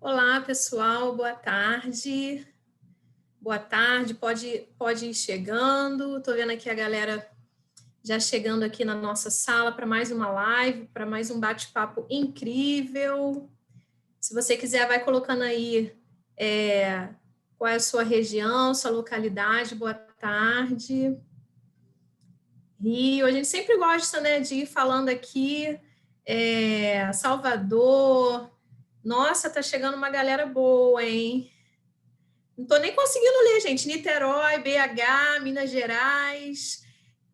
Olá, pessoal, boa tarde. Boa tarde, pode ir chegando. Estou vendo aqui a galera já chegando aqui na nossa sala para mais uma live, para mais um bate-papo incrível. Se você quiser, vai colocando aí qual é a sua região, sua localidade. Boa tarde. Rio, a gente sempre gosta, né, de ir falando aqui. Salvador. Nossa, tá chegando uma galera boa, hein? Não estou nem conseguindo ler, gente. Niterói, BH, Minas Gerais,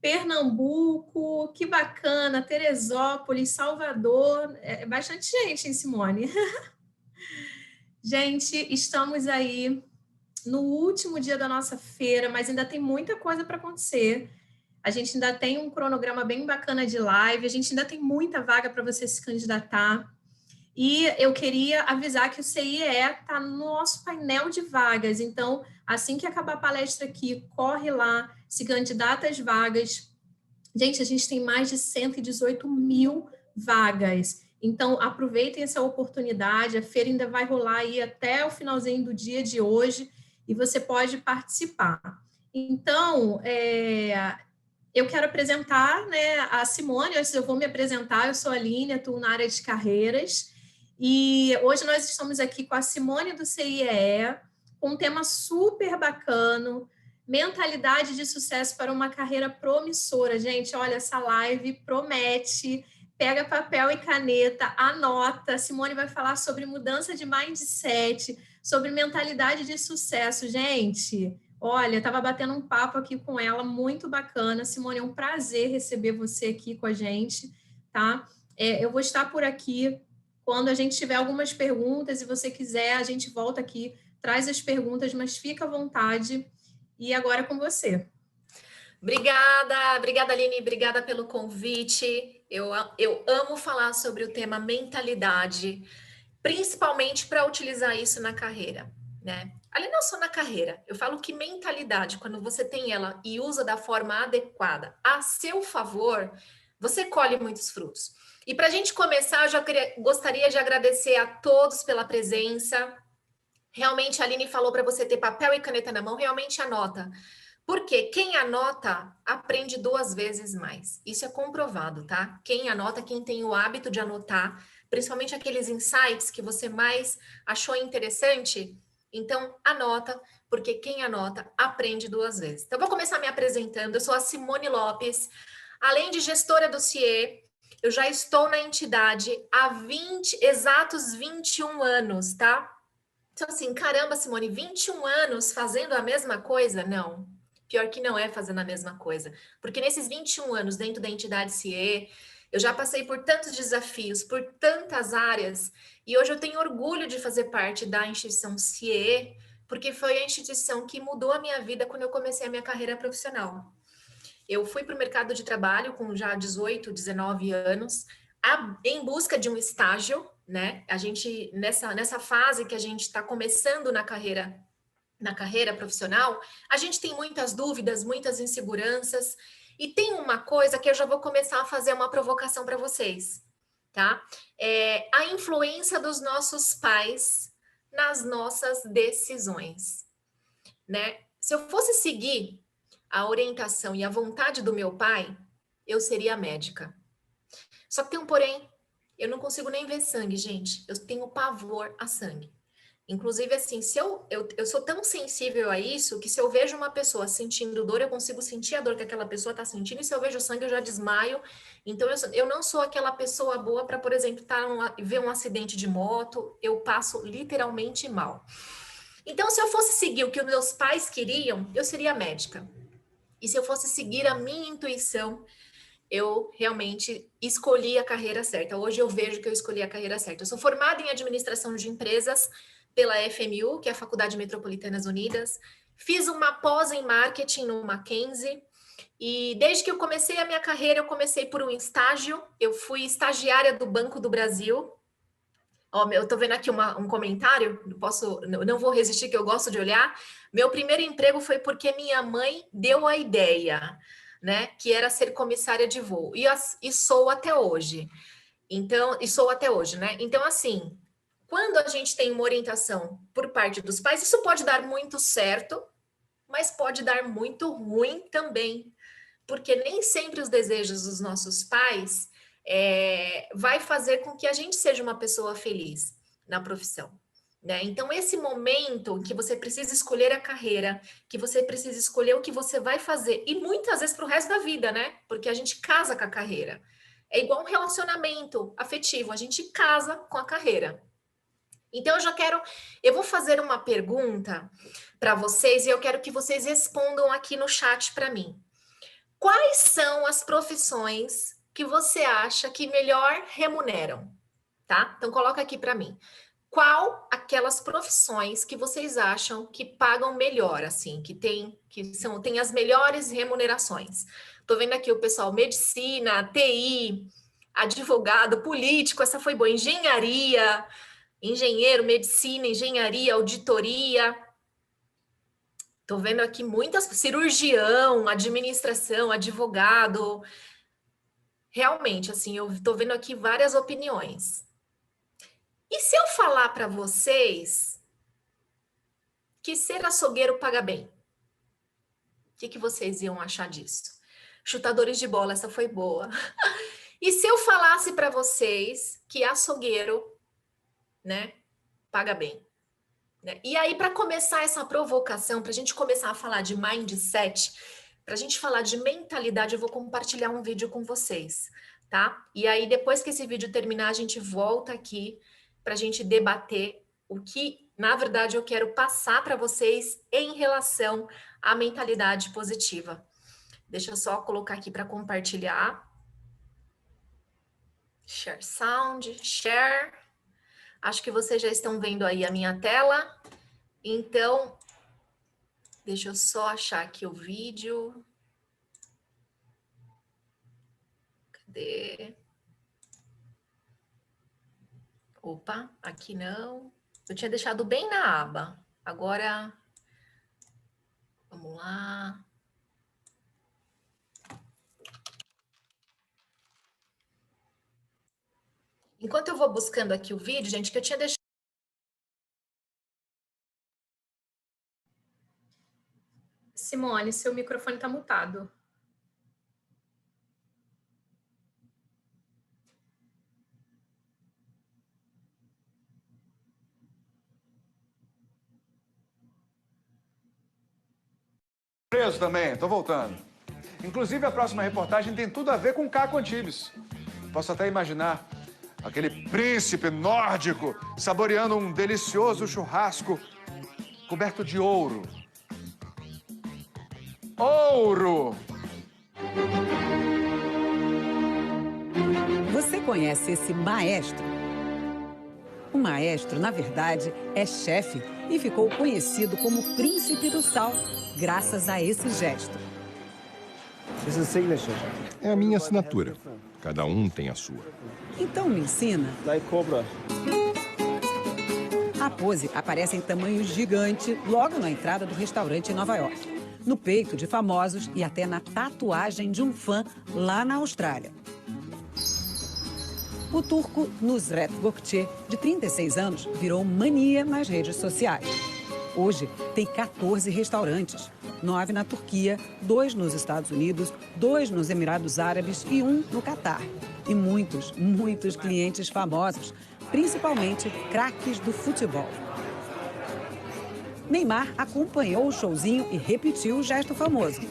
Pernambuco, que bacana, Teresópolis, Salvador. É bastante gente, hein, Simone? Gente, estamos aí no último dia da nossa feira, mas ainda tem muita coisa para acontecer. A gente ainda tem um cronograma bem bacana de live, a gente ainda tem muita vaga para você se candidatar. E eu queria avisar que o CIE está no nosso painel de vagas. Então, assim que acabar a palestra aqui, corre lá, se candidata às vagas. Gente, a gente tem mais de 118 mil vagas. Então, aproveitem essa oportunidade. A feira ainda vai rolar aí até o finalzinho do dia de hoje e você pode participar. Então, eu quero apresentar, né, a Simone. Antes eu vou me apresentar. Eu sou a Aline, atuo na área de carreiras. E hoje nós estamos aqui com a Simone do CIE, com um tema super bacana, mentalidade de sucesso para uma carreira promissora. Gente, olha, essa live promete. Pega papel e caneta, anota. A Simone vai falar sobre mudança de mindset, sobre mentalidade de sucesso. Gente, olha, estava batendo um papo aqui com ela, muito bacana. Simone, é um prazer receber você aqui com a gente, tá? Eu vou estar por aqui quando a gente tiver algumas perguntas e você quiser, a gente volta aqui, traz as perguntas, mas fica à vontade. E agora é com você. Obrigada, Aline, obrigada pelo convite. Eu amo falar sobre o tema mentalidade, principalmente para utilizar isso na carreira, né? Ali não só na carreira, eu falo que mentalidade, quando você tem ela e usa da forma adequada a seu favor, você colhe muitos frutos. E para a gente começar, eu já gostaria de agradecer a todos pela presença. Realmente, a Aline falou para você ter papel e caneta na mão, realmente anota. Porque quem anota aprende 2 vezes mais. Isso é comprovado, tá? Quem anota, quem tem o hábito de anotar, principalmente aqueles insights que você mais achou interessante, então anota, porque quem anota aprende 2 vezes. Então, vou começar me apresentando. Eu sou a Simone Lopes. Além de gestora do CIE, eu já estou na entidade há exatos 21 anos, tá? Então, assim, caramba, Simone, 21 anos fazendo a mesma coisa? Não. Pior que não é fazendo a mesma coisa. Porque nesses 21 anos dentro da entidade CIE, eu já passei por tantos desafios, por tantas áreas, e hoje eu tenho orgulho de fazer parte da instituição CIE, porque foi a instituição que mudou a minha vida quando eu comecei a minha carreira profissional. Eu fui para o mercado de trabalho com já 18, 19 anos, em busca de um estágio, né? A gente, nessa fase que a gente está começando na carreira profissional, a gente tem muitas dúvidas, muitas inseguranças, e tem uma coisa que eu já vou começar a fazer uma provocação para vocês, tá? A influência dos nossos pais nas nossas decisões, né? Se eu fosse seguir a orientação e a vontade do meu pai, eu seria médica. Só que tem um porém, eu não consigo nem ver sangue, gente. Eu tenho pavor a sangue. Inclusive, assim, se eu sou tão sensível a isso que se eu vejo uma pessoa sentindo dor, eu consigo sentir a dor que aquela pessoa está sentindo, e se eu vejo sangue, eu já desmaio. Então, eu não sou aquela pessoa boa para, por exemplo, ver um acidente de moto, eu passo literalmente mal. Então, se eu fosse seguir o que os meus pais queriam, eu seria médica. E se eu fosse seguir a minha intuição, eu realmente escolhi a carreira certa. Hoje eu vejo que eu escolhi a carreira certa. Eu sou formada em administração de empresas pela FMU, que é a Faculdade Metropolitanas Unidas. Fiz uma pós em marketing no Mackenzie. E desde que eu comecei a minha carreira, eu comecei por um estágio. Eu fui estagiária do Banco do Brasil. Ó, eu tô vendo aqui um comentário, não vou resistir que eu gosto de olhar. Meu primeiro emprego foi porque minha mãe deu a ideia, né, que era ser comissária de voo. E sou até hoje. Então, e sou até hoje, né? Então, assim, quando a gente tem uma orientação por parte dos pais, isso pode dar muito certo, mas pode dar muito ruim também, porque nem sempre os desejos dos nossos pais vai fazer com que a gente seja uma pessoa feliz na profissão, né? Então, esse momento que você precisa escolher a carreira, que você precisa escolher o que você vai fazer, e muitas vezes para o resto da vida, né? Porque a gente casa com a carreira. É igual um relacionamento afetivo, a gente casa com a carreira. Então, eu vou fazer uma pergunta para vocês e eu quero que vocês respondam aqui no chat para mim. Quais são as profissões que você acha que melhor remuneram? Tá? Então, coloca aqui para mim. Qual aquelas profissões que vocês acham que pagam melhor, assim, que tem as melhores remunerações? Tô vendo aqui o pessoal medicina, TI, advogado, político, essa foi boa, engenharia, engenheiro, medicina, engenharia, auditoria. Tô vendo aqui muitas, cirurgião, administração, advogado. Realmente, assim, eu tô vendo aqui várias opiniões. E se eu falar para vocês que ser açougueiro paga bem? O que vocês iam achar disso? Chutadores de bola, essa foi boa. E se eu falasse para vocês que açougueiro, né, paga bem? Né? E aí, para começar essa provocação, para a gente começar a falar de mindset, para a gente falar de mentalidade, eu vou compartilhar um vídeo com vocês, tá? E aí, depois que esse vídeo terminar, a gente volta aqui para a gente debater o que, na verdade, eu quero passar para vocês em relação à mentalidade positiva. Deixa eu só colocar aqui para compartilhar. Share sound, share. Acho que vocês já estão vendo aí a minha tela. Então, deixa eu só achar aqui o vídeo. Cadê? Opa, aqui não. Eu tinha deixado bem na aba. Agora, vamos lá. Enquanto eu vou buscando aqui o vídeo, gente, que eu tinha deixado. Simone, seu microfone está mutado. Preso também, tô voltando. Inclusive, a próxima reportagem tem tudo a ver com Caco Antibes. Posso até imaginar aquele príncipe nórdico saboreando um delicioso churrasco coberto de ouro. Ouro! Você conhece esse maestro? O maestro, na verdade, é chefe e ficou conhecido como Príncipe do Sal, graças a esse gesto. É a minha assinatura. Cada um tem a sua. Então me ensina. A pose aparece em tamanho gigante logo na entrada do restaurante em Nova York, no peito de famosos e até na tatuagem de um fã lá na Austrália. O turco Nusret Gökçe, de 36 anos, virou mania nas redes sociais. Hoje tem 14 restaurantes, 9 na Turquia, 2 nos Estados Unidos, 2 nos Emirados Árabes e 1 no Catar. E muitos, muitos clientes famosos, principalmente craques do futebol. Neymar acompanhou o showzinho e repetiu o gesto famoso.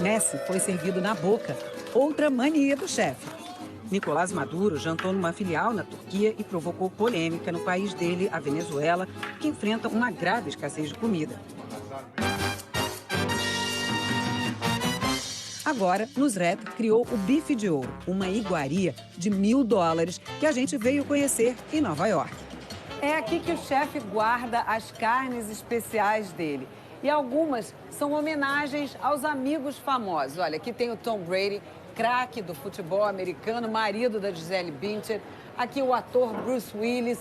Messi foi servido na boca, outra mania do chefe. Nicolás Maduro jantou numa filial na Turquia e provocou polêmica no país dele, a Venezuela, que enfrenta uma grave escassez de comida. Agora, Nusret criou o Bife de Ouro, uma iguaria de $1.000 que a gente veio conhecer em Nova York. É aqui que o chefe guarda as carnes especiais dele. E algumas são homenagens aos amigos famosos. Olha, aqui tem o Tom Brady, craque do futebol americano, marido da Gisele Bündchen. Aqui o ator Bruce Willis,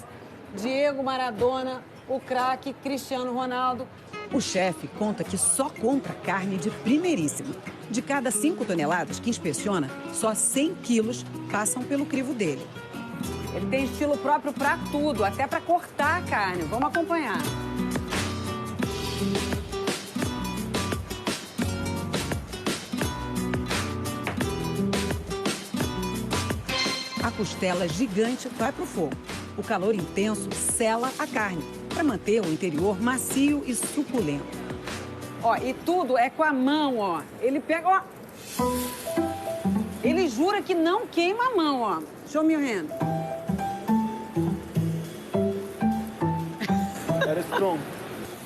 Diego Maradona, o craque Cristiano Ronaldo. O chefe conta que só compra carne de primeiríssima. De cada 5 toneladas que inspeciona, só 100 quilos passam pelo crivo dele. Ele tem estilo próprio para tudo, até para cortar a carne. Vamos acompanhar. A costela gigante vai para o fogo. O calor intenso sela a carne, para manter o interior macio e suculento. Ó, e tudo é com a mão, ó. Ele pega, ó. Ele jura que não queima a mão, ó. Show me your hand.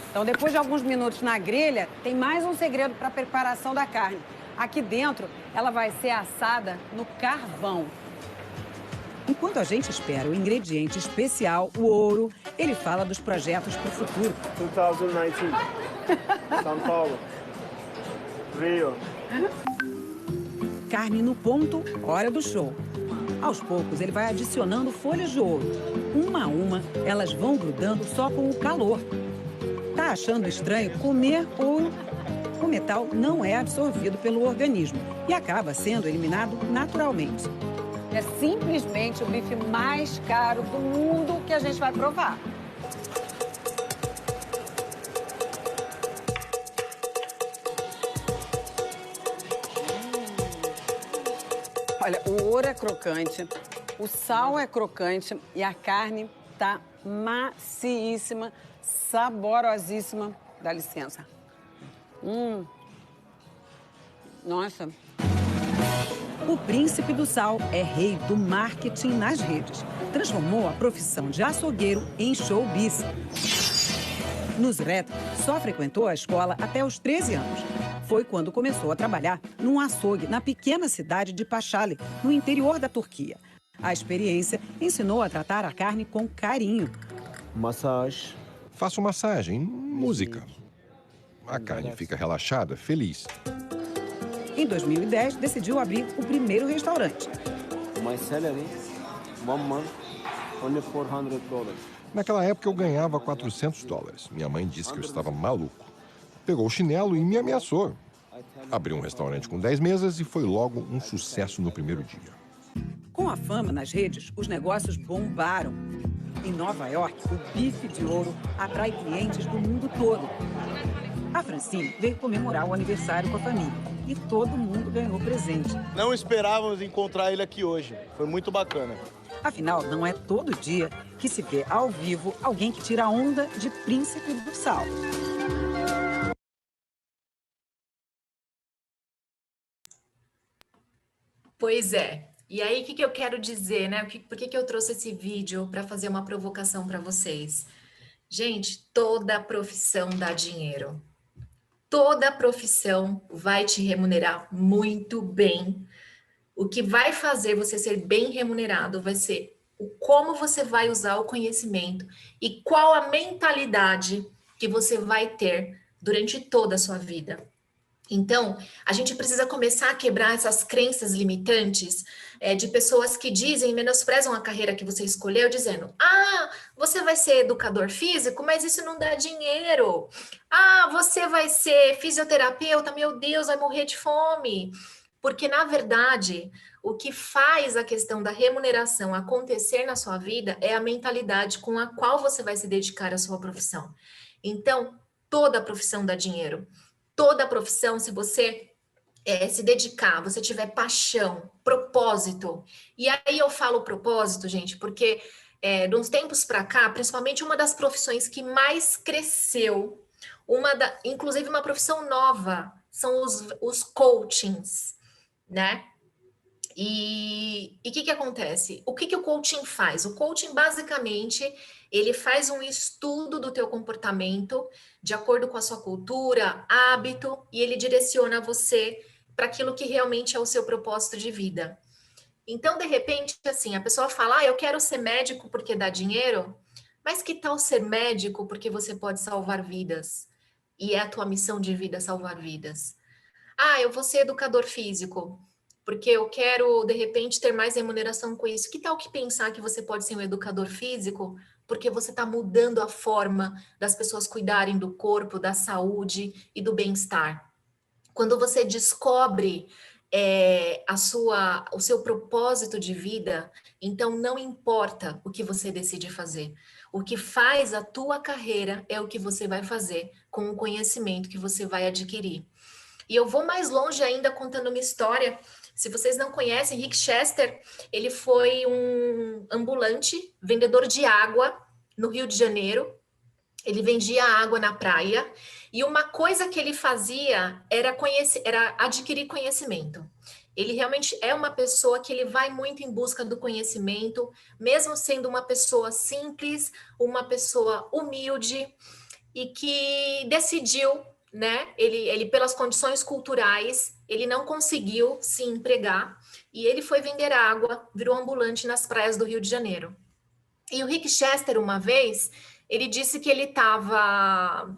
Então, depois de alguns minutos na grelha, tem mais um segredo para a preparação da carne. Aqui dentro, ela vai ser assada no carvão. Enquanto a gente espera o ingrediente especial, o ouro, ele fala dos projetos para o futuro. 2019, São Paulo, Rio. Carne no ponto, hora do show. Aos poucos, ele vai adicionando folhas de ouro. Uma a uma, elas vão grudando só com o calor. Tá achando estranho comer ouro? O metal não é absorvido pelo organismo e acaba sendo eliminado naturalmente. É simplesmente o bife mais caro do mundo que a gente vai provar. Olha, o ouro é crocante, o sal é crocante e a carne tá maciíssima, saborosíssima. Dá licença. Nossa. O príncipe do sal é rei do marketing nas redes. Transformou a profissão de açougueiro em showbiz. Nusret só frequentou a escola até os 13 anos. Foi quando começou a trabalhar num açougue na pequena cidade de Paşalı, no interior da Turquia. A experiência ensinou a tratar a carne com carinho. Massagem. Faço massagem, música. A carne fica relaxada, feliz. Em 2010, decidiu abrir o primeiro restaurante. My salary, 1 month, only $400. Naquela época eu ganhava $400. Minha mãe disse que eu estava maluco. Pegou o chinelo e me ameaçou. Abriu um restaurante com 10 mesas e foi logo um sucesso no primeiro dia. Com a fama nas redes, os negócios bombaram. Em Nova York, o bife de ouro atrai clientes do mundo todo. A Francine veio comemorar o aniversário com a família e todo mundo ganhou presente. Não esperávamos encontrar ele aqui hoje. Foi muito bacana. Afinal, não é todo dia que se vê ao vivo alguém que tira a onda de príncipe do sal. Pois é. E aí, o que eu quero dizer, né? Por que eu trouxe esse vídeo para fazer uma provocação para vocês? Gente, toda profissão dá dinheiro. Toda profissão vai te remunerar muito bem. O que vai fazer você ser bem remunerado vai ser o como você vai usar o conhecimento e qual a mentalidade que você vai ter durante toda a sua vida. Então, a gente precisa começar a quebrar essas crenças limitantes de pessoas que dizem, menosprezam a carreira que você escolheu, dizendo, você vai ser educador físico, mas isso não dá dinheiro. Você vai ser fisioterapeuta, meu Deus, vai morrer de fome. Porque, na verdade, o que faz a questão da remuneração acontecer na sua vida é a mentalidade com a qual você vai se dedicar à sua profissão. Então, toda profissão dá dinheiro. Toda profissão, se você se dedicar, você tiver paixão, propósito. E aí eu falo propósito, gente, porque de uns tempos para cá, principalmente uma das profissões que mais cresceu, inclusive uma profissão nova, são os coachings, né? E o que acontece? O que o coaching faz? O coaching, basicamente, ele faz um estudo do teu comportamento de acordo com a sua cultura, hábito, e ele direciona você para aquilo que realmente é o seu propósito de vida. Então, de repente, assim, a pessoa fala, eu quero ser médico porque dá dinheiro, mas que tal ser médico porque você pode salvar vidas? E é a tua missão de vida salvar vidas. Eu vou ser educador físico, porque eu quero, de repente, ter mais remuneração com isso. Que tal que pensar que você pode ser um educador físico, porque você está mudando a forma das pessoas cuidarem do corpo, da saúde e do bem-estar. Quando você descobre o seu propósito de vida, então não importa o que você decide fazer. O que faz a tua carreira é o que você vai fazer com o conhecimento que você vai adquirir. E eu vou mais longe ainda contando uma história. Se vocês não conhecem, Rick Chester, ele foi um ambulante, vendedor de água no Rio de Janeiro. Ele vendia água na praia e uma coisa que ele fazia era adquirir conhecimento. Ele realmente é uma pessoa que ele vai muito em busca do conhecimento, mesmo sendo uma pessoa simples, uma pessoa humilde e que decidiu, né? Ele pelas condições culturais, ele não conseguiu se empregar e ele foi vender água, virou ambulante nas praias do Rio de Janeiro. E o Rick Chester, uma vez, ele disse que ele estava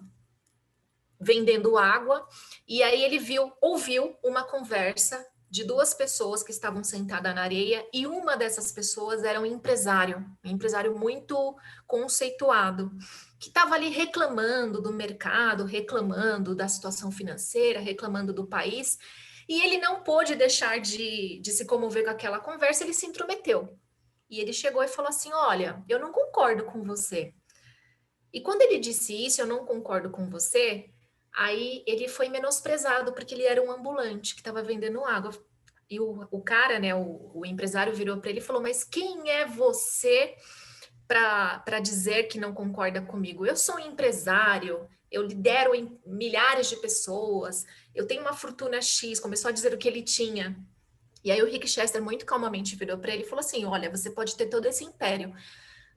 vendendo água e aí ele ouviu uma conversa de duas pessoas que estavam sentadas na areia e uma dessas pessoas era um empresário muito conceituado, que estava ali reclamando do mercado, reclamando da situação financeira, reclamando do país, e ele não pôde deixar de se comover com aquela conversa, ele se intrometeu. E ele chegou e falou assim, olha, eu não concordo com você. E quando ele disse isso, eu não concordo com você, aí ele foi menosprezado, porque ele era um ambulante que estava vendendo água. E o cara, né, o empresário virou para ele e falou, mas quem é você para dizer que não concorda comigo? Eu sou um empresário, eu lidero milhares de pessoas, eu tenho uma fortuna X, começou a dizer o que ele tinha. E aí o Rick Chester muito calmamente virou para ele e falou assim, olha, você pode ter todo esse império,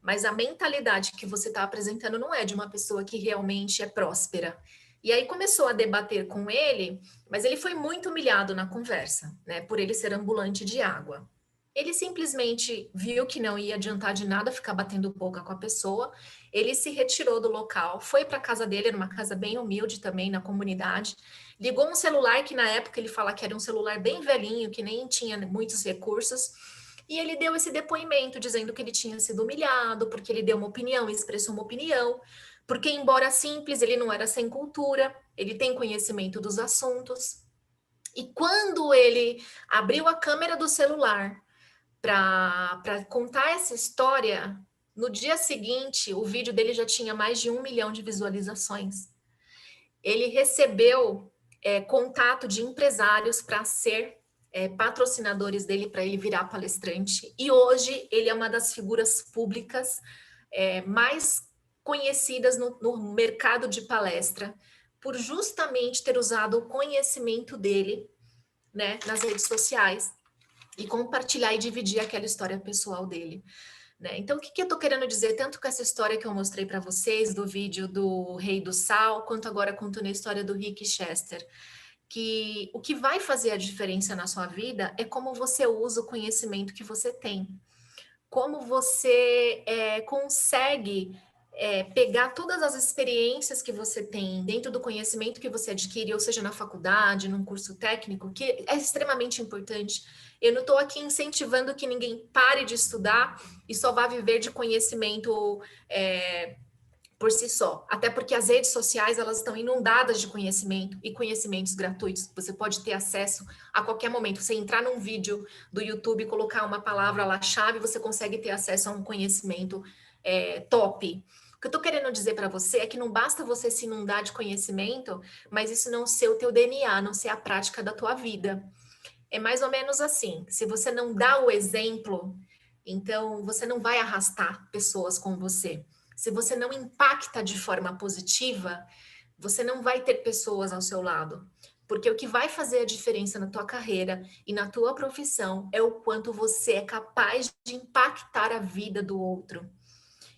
mas a mentalidade que você está apresentando não é de uma pessoa que realmente é próspera. E aí começou a debater com ele, mas ele foi muito humilhado na conversa, né, por ele ser ambulante de água. Ele simplesmente viu que não ia adiantar de nada ficar batendo boca com a pessoa, ele se retirou do local, foi para a casa dele, era uma casa bem humilde também na comunidade, ligou um celular que na época ele fala que era um celular bem velhinho, que nem tinha muitos recursos, e ele deu esse depoimento dizendo que ele tinha sido humilhado, porque ele deu uma opinião, expressou uma opinião, porque embora simples, ele não era sem cultura, ele tem conhecimento dos assuntos. E quando ele abriu a câmera do celular para contar essa história, no dia seguinte, o vídeo dele já tinha mais de 1 milhão de visualizações. Ele recebeu contato de empresários para ser patrocinadores dele, para ele virar palestrante. E hoje ele é uma das figuras públicas mais conhecidas no mercado de palestra, por justamente ter usado o conhecimento dele, né, nas redes sociais e compartilhar e dividir aquela história pessoal dele, né? Então, o que eu estou querendo dizer, tanto com essa história que eu mostrei para vocês, do vídeo do Rei do Sal, quanto agora contando a história do Rick Chester, que o que vai fazer a diferença na sua vida é como você usa o conhecimento que você tem, como você consegue pegar todas as experiências que você tem dentro do conhecimento que você adquire, ou seja, na faculdade, num curso técnico, que é extremamente importante. Eu não estou aqui incentivando que ninguém pare de estudar e só vá viver de conhecimento por si só. Até porque as redes sociais, elas estão inundadas de conhecimento e conhecimentos gratuitos. Você pode ter acesso a qualquer momento. Você entrar num vídeo do YouTube, colocar uma palavra lá, chave, você consegue ter acesso a um conhecimento top. O que eu estou querendo dizer para você é que não basta você se inundar de conhecimento, mas isso não ser o teu DNA, não ser a prática da tua vida. É mais ou menos assim, se você não dá o exemplo, então você não vai arrastar pessoas com você. Se você não impacta de forma positiva, você não vai ter pessoas ao seu lado. Porque o que vai fazer a diferença na tua carreira e na tua profissão é o quanto você é capaz de impactar a vida do outro.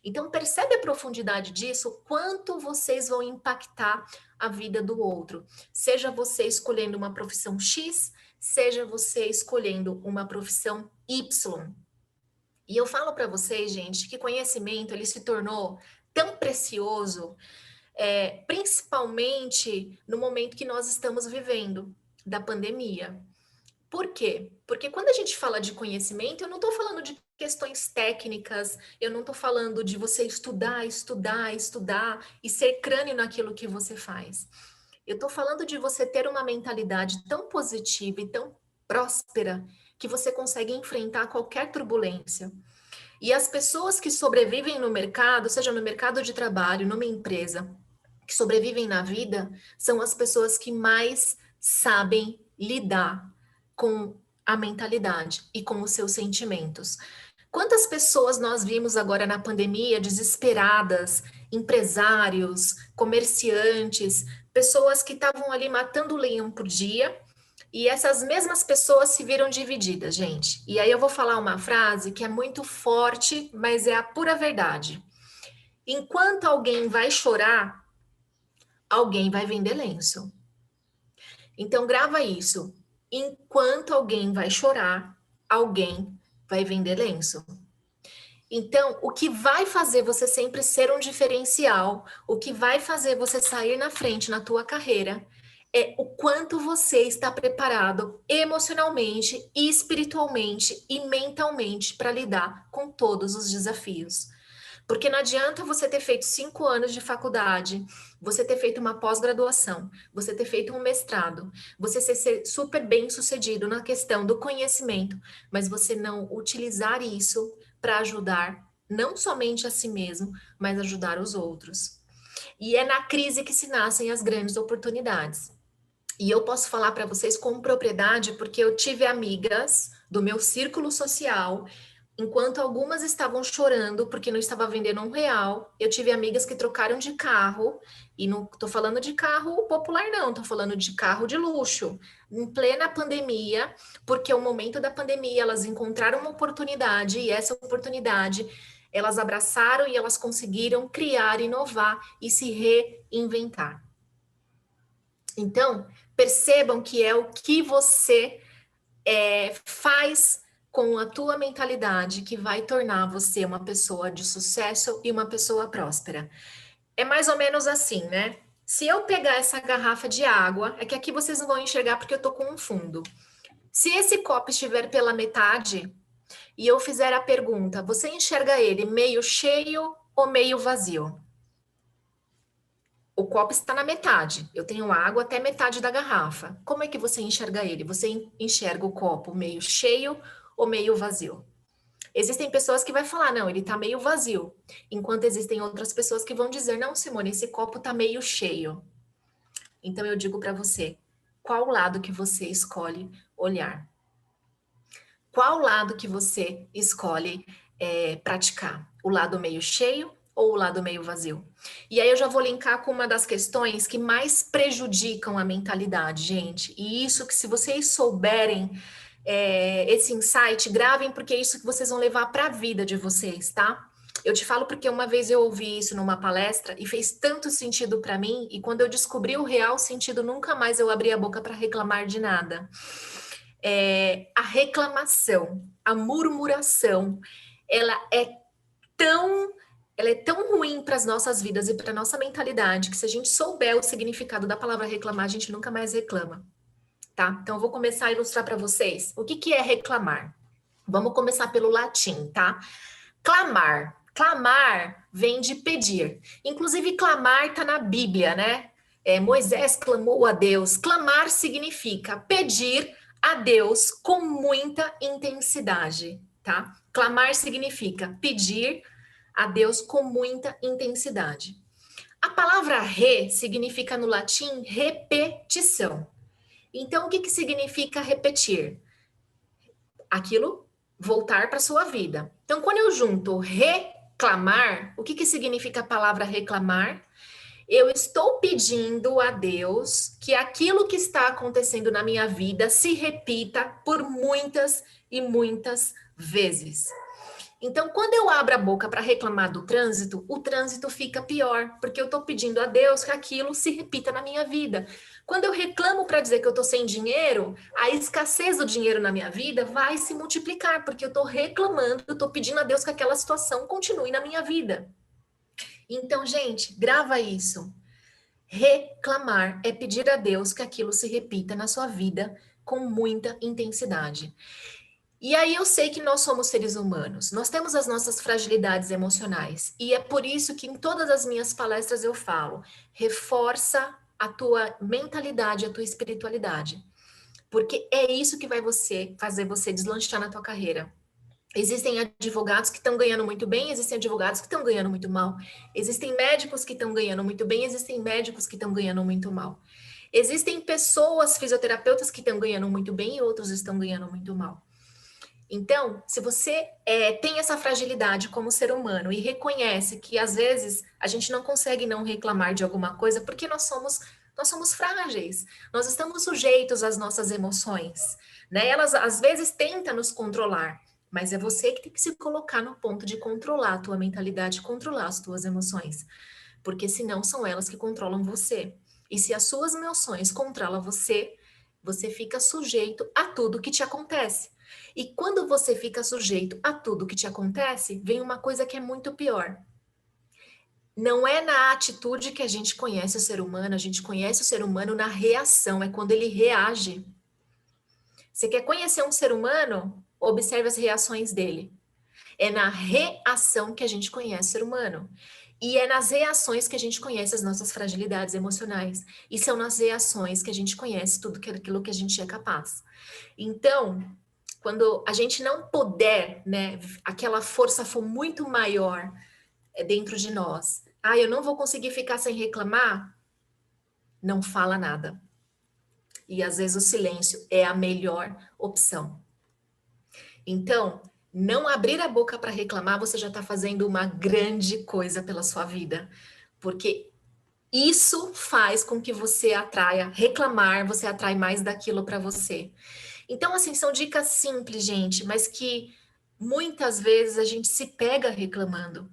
Então, percebe a profundidade disso? Quanto vocês vão impactar a vida do outro. Seja você escolhendo uma profissão X, seja você escolhendo uma profissão Y. E eu falo para vocês, gente, que conhecimento ele se tornou tão precioso, principalmente no momento que nós estamos vivendo, da pandemia. Por quê? Porque quando a gente fala de conhecimento, eu não estou falando de questões técnicas, eu não estou falando de você estudar e ser crânio naquilo que você faz. Eu estou falando de você ter uma mentalidade tão positiva e tão próspera, que você consegue enfrentar qualquer turbulência. E as pessoas que sobrevivem no mercado, seja no mercado de trabalho, numa empresa, que sobrevivem na vida, são as pessoas que mais sabem lidar com a mentalidade e com os seus sentimentos. Quantas pessoas nós vimos agora na pandemia desesperadas, empresários, comerciantes, pessoas que estavam ali matando leão por dia, e essas mesmas pessoas se viram divididas, gente. E aí eu vou falar uma frase que é muito forte, mas é a pura verdade. Enquanto alguém vai chorar, alguém vai vender lenço. Então grava isso. Enquanto alguém vai chorar, alguém vai vender lenço. Então, o que vai fazer você sempre ser um diferencial, o que vai fazer você sair na frente na tua carreira, é o quanto você está preparado emocionalmente, espiritualmente e mentalmente para lidar com todos os desafios. Porque não adianta você ter feito 5 anos de faculdade, você ter feito uma pós-graduação, você ter feito um mestrado, você ser super bem sucedido na questão do conhecimento, mas você não utilizar isso para ajudar não somente a si mesmo, mas ajudar os outros. E é na crise que se nascem as grandes oportunidades. E eu posso falar para vocês com propriedade, porque eu tive amigas do meu círculo social, enquanto algumas estavam chorando porque não estava vendendo R$1, eu tive amigas que trocaram de carro, e não estou falando de carro popular não, estou falando de carro de luxo, em plena pandemia, porque o momento da pandemia elas encontraram uma oportunidade, e essa oportunidade elas abraçaram e elas conseguiram criar, inovar e se reinventar. Então, percebam que é o que você faz com a tua mentalidade que vai tornar você uma pessoa de sucesso e uma pessoa próspera. É mais ou menos assim, né? Se eu pegar essa garrafa de água, é que aqui vocês não vão enxergar porque eu tô com um fundo. Se esse copo estiver pela metade e eu fizer a pergunta, você enxerga ele meio cheio ou meio vazio? O copo está na metade, eu tenho água até metade da garrafa. Como é que você enxerga ele? Você enxerga o copo meio cheio ou meio vazio? Existem pessoas que vai falar, não, ele está meio vazio. Enquanto existem outras pessoas que vão dizer, não, Simone, esse copo está meio cheio. Então eu digo para você, qual lado que você escolhe olhar? Qual lado que você escolhe praticar? O lado meio cheio ou o lado meio vazio? E aí eu já vou linkar com uma das questões que mais prejudicam a mentalidade, gente. E isso que se vocês souberem esse insight, gravem, porque é isso que vocês vão levar para a vida de vocês, tá? Eu te falo porque uma vez eu ouvi isso numa palestra e fez tanto sentido para mim, e quando eu descobri o real sentido, nunca mais eu abri a boca para reclamar de nada. A reclamação, a murmuração, ela é tão ruim para as nossas vidas e para a nossa mentalidade, que se a gente souber o significado da palavra reclamar, a gente nunca mais reclama, tá? Então, eu vou começar a ilustrar para vocês o que é reclamar. Vamos começar pelo latim, tá? Clamar. Clamar vem de pedir. Inclusive, clamar está na Bíblia, né? Moisés clamou a Deus. Clamar significa pedir a Deus com muita intensidade, tá? Clamar significa pedir a Deus com muita intensidade. A palavra significa no latim repetição. Então, o que significa repetir? Aquilo voltar para a sua vida. Então, quando eu junto reclamar, o que significa a palavra reclamar? Eu estou pedindo a Deus que aquilo que está acontecendo na minha vida se repita por muitas e muitas vezes. Então, quando eu abro a boca para reclamar do trânsito, o trânsito fica pior, porque eu estou pedindo a Deus que aquilo se repita na minha vida. Quando eu reclamo para dizer que eu estou sem dinheiro, a escassez do dinheiro na minha vida vai se multiplicar, porque eu estou reclamando, eu estou pedindo a Deus que aquela situação continue na minha vida. Então, gente, grava isso. Reclamar é pedir a Deus que aquilo se repita na sua vida com muita intensidade. E aí eu sei que nós somos seres humanos, nós temos as nossas fragilidades emocionais, e é por isso que em todas as minhas palestras eu falo, reforça a tua mentalidade, a tua espiritualidade. Porque é isso que vai fazer você deslanchar na tua carreira. Existem advogados que estão ganhando muito bem, existem advogados que estão ganhando muito mal. Existem médicos que estão ganhando muito bem, existem médicos que estão ganhando muito mal. Existem pessoas, fisioterapeutas, que estão ganhando muito bem e outros estão ganhando muito mal. Então, se você tem essa fragilidade como ser humano e reconhece que, às vezes, a gente não consegue não reclamar de alguma coisa porque nós somos frágeis, nós estamos sujeitos às nossas emoções, né? Elas, às vezes, tentam nos controlar, mas é você que tem que se colocar no ponto de controlar a tua mentalidade, controlar as tuas emoções, porque senão são elas que controlam você. E se as suas emoções controlam você, você fica sujeito a tudo que te acontece. E quando você fica sujeito a tudo que te acontece, vem uma coisa que é muito pior. Não é na atitude que a gente conhece o ser humano, a gente conhece o ser humano na reação, é quando ele reage. Você quer conhecer um ser humano? Observe as reações dele. É na reação que a gente conhece o ser humano. E é nas reações que a gente conhece as nossas fragilidades emocionais. E são nas reações que a gente conhece tudo aquilo que a gente é capaz. Então, quando a gente não puder, né, aquela força for muito maior dentro de nós, eu não vou conseguir ficar sem reclamar, não fala nada. E às vezes o silêncio é a melhor opção. Então, não abrir a boca para reclamar, você já está fazendo uma grande coisa pela sua vida. Porque isso faz com que você atraia, reclamar, você atrai mais daquilo para você. Então, assim, são dicas simples, gente, mas que muitas vezes a gente se pega reclamando.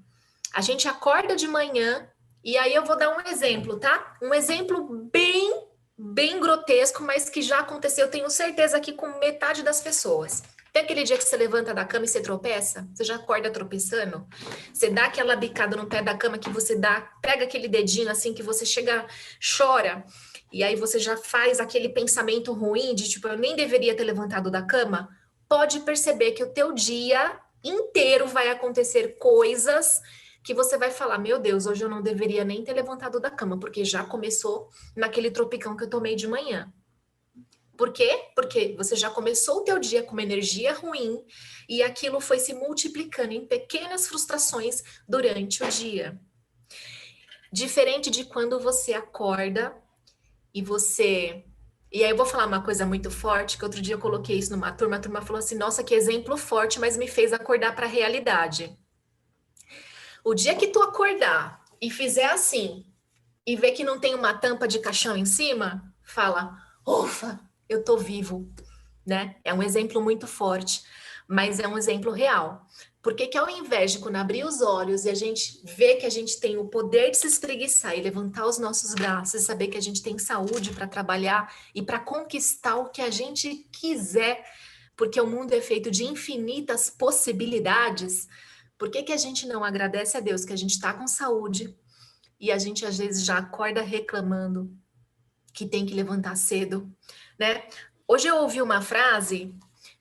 A gente acorda de manhã, e aí eu vou dar um exemplo, tá? Um exemplo bem grotesco, mas que já aconteceu, eu tenho certeza, aqui com metade das pessoas. Tem aquele dia que você levanta da cama e você tropeça? Você já acorda tropeçando? Você dá aquela bicada no pé da cama que você pega aquele dedinho assim que você chega, chora, e aí você já faz aquele pensamento ruim de tipo, eu nem deveria ter levantado da cama? Pode perceber que o teu dia inteiro vai acontecer coisas que você vai falar, meu Deus, hoje eu não deveria nem ter levantado da cama, porque já começou naquele tropicão que eu tomei de manhã. Por quê? Porque você já começou o teu dia com uma energia ruim e aquilo foi se multiplicando em pequenas frustrações durante o dia. Diferente de quando você acorda e você... E aí eu vou falar uma coisa muito forte, que outro dia eu coloquei isso numa turma, a turma falou assim, nossa, que exemplo forte, mas me fez acordar para a realidade. O dia que tu acordar e fizer assim, e ver que não tem uma tampa de caixão em cima, fala, ufa, eu tô vivo, né? É um exemplo muito forte, mas é um exemplo real. Porque que ao invés de quando abrir os olhos e a gente ver que a gente tem o poder de se espreguiçar e levantar os nossos braços e saber que a gente tem saúde para trabalhar e para conquistar o que a gente quiser, porque o mundo é feito de infinitas possibilidades, por que a gente não agradece a Deus que a gente está com saúde e a gente às vezes já acorda reclamando que tem que levantar cedo, né? Hoje eu ouvi uma frase,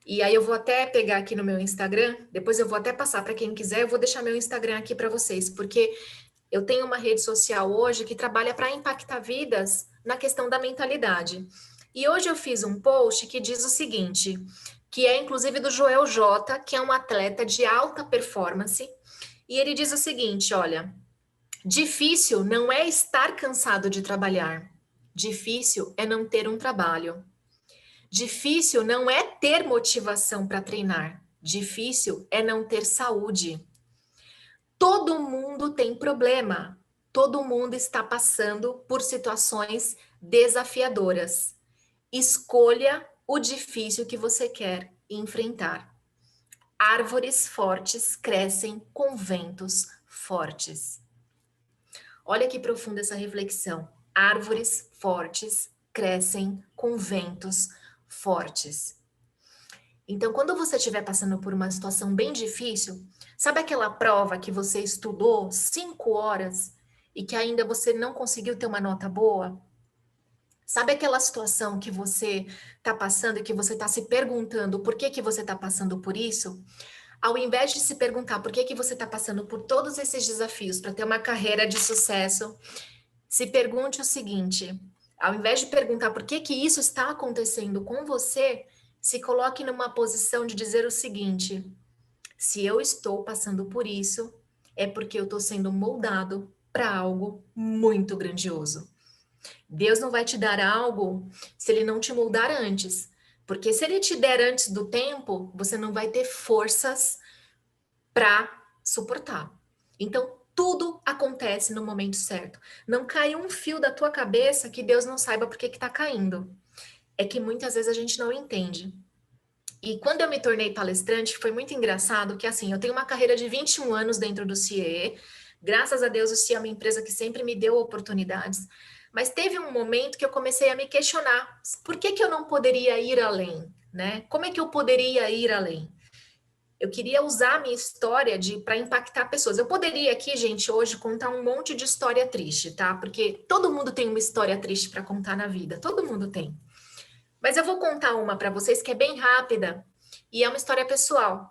e aí eu vou até pegar aqui no meu Instagram, depois eu vou até passar para quem quiser, eu vou deixar meu Instagram aqui para vocês, porque eu tenho uma rede social hoje que trabalha para impactar vidas na questão da mentalidade. E hoje eu fiz um post que diz o seguinte, que é inclusive do Joel J, que é um atleta de alta performance, e ele diz o seguinte, olha, difícil não é estar cansado de trabalhar, difícil é não ter um trabalho. Difícil não é ter motivação para treinar. Difícil é não ter saúde. Todo mundo tem problema. Todo mundo está passando por situações desafiadoras. Escolha o difícil que você quer enfrentar. Árvores fortes crescem com ventos fortes. Olha que profunda essa reflexão. Árvores fortes crescem com ventos fortes. Então, quando você estiver passando por uma situação bem difícil, sabe aquela prova que você estudou 5 horas e que ainda você não conseguiu ter uma nota boa? Sabe aquela situação que você está passando e que você está se perguntando por que você está passando por isso? Ao invés de se perguntar por que você está passando por todos esses desafios para ter uma carreira de sucesso, se pergunte o seguinte, Ao invés de perguntar por que isso está acontecendo com você, se coloque numa posição de dizer o seguinte: se eu estou passando por isso, é porque eu estou sendo moldado para algo muito grandioso. Deus não vai te dar algo se ele não te moldar antes. Porque se ele te der antes do tempo, você não vai ter forças para suportar. Então, tudo acontece no momento certo. Não cai um fio da tua cabeça que Deus não saiba por que está caindo. É que muitas vezes a gente não entende. E quando eu me tornei palestrante, foi muito engraçado que, assim, eu tenho uma carreira de 21 anos dentro do CIE. Graças a Deus, o CIE é uma empresa que sempre me deu oportunidades. Mas teve um momento que eu comecei a me questionar. Por que eu não poderia ir além? Né? Como é que eu poderia ir além? Eu queria usar a minha história para impactar pessoas. Eu poderia aqui, gente, hoje contar um monte de história triste, tá? Porque todo mundo tem uma história triste para contar na vida. Todo mundo tem. Mas eu vou contar uma para vocês que é bem rápida e é uma história pessoal.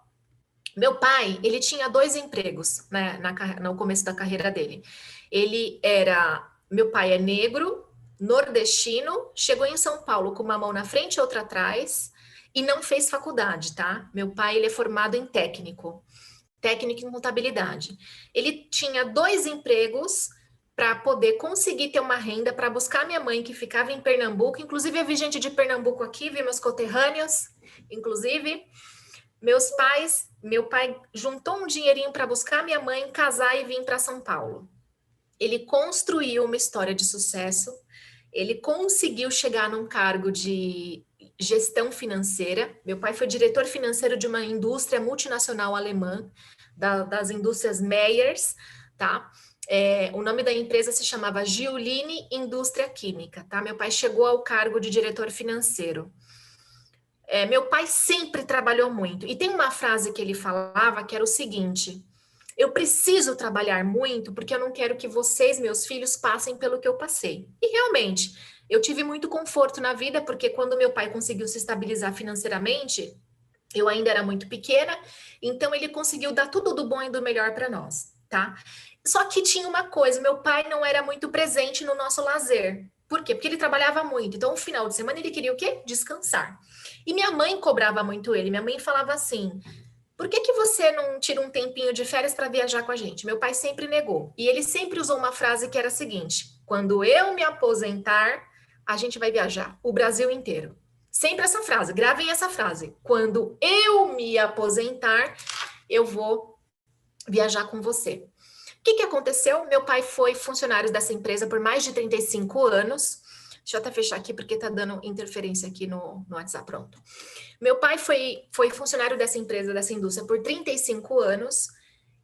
Meu pai, ele tinha 2 empregos, né, no começo da carreira dele. Meu pai é negro, nordestino, chegou em São Paulo com uma mão na frente e outra atrás e não fez faculdade, tá? Meu pai, ele é formado em técnico em contabilidade. Ele tinha 2 empregos para poder conseguir ter uma renda para buscar minha mãe, que ficava em Pernambuco. Inclusive, eu vi gente de Pernambuco aqui, vi meus conterrâneos. Inclusive, meu pai juntou um dinheirinho para buscar minha mãe, casar e vir para São Paulo. Ele construiu uma história de sucesso. Ele conseguiu chegar num cargo de gestão financeira. Meu pai foi diretor financeiro de uma indústria multinacional alemã, das indústrias Meyers, tá? O nome da empresa se chamava Giuline Indústria Química, tá? Meu pai chegou ao cargo de diretor financeiro. Meu pai sempre trabalhou muito. E tem uma frase que ele falava que era o seguinte: eu preciso trabalhar muito porque eu não quero que vocês, meus filhos, passem pelo que eu passei. E realmente, eu tive muito conforto na vida, porque quando meu pai conseguiu se estabilizar financeiramente, eu ainda era muito pequena, então ele conseguiu dar tudo do bom e do melhor para nós, tá? Só que tinha uma coisa, meu pai não era muito presente no nosso lazer. Por quê? Porque ele trabalhava muito. Então, no final de semana, ele queria o quê? Descansar. E minha mãe cobrava muito ele. Minha mãe falava assim: por que você não tira um tempinho de férias para viajar com a gente? Meu pai sempre negou. E ele sempre usou uma frase que era a seguinte: quando eu me aposentar, a gente vai viajar o Brasil inteiro. Sempre essa frase, gravem essa frase. Quando eu me aposentar, eu vou viajar com você. O que aconteceu? Meu pai foi funcionário dessa empresa por mais de 35 anos. Deixa eu até fechar aqui porque tá dando interferência aqui no WhatsApp. Pronto. Meu pai foi funcionário dessa empresa, dessa indústria, por 35 anos.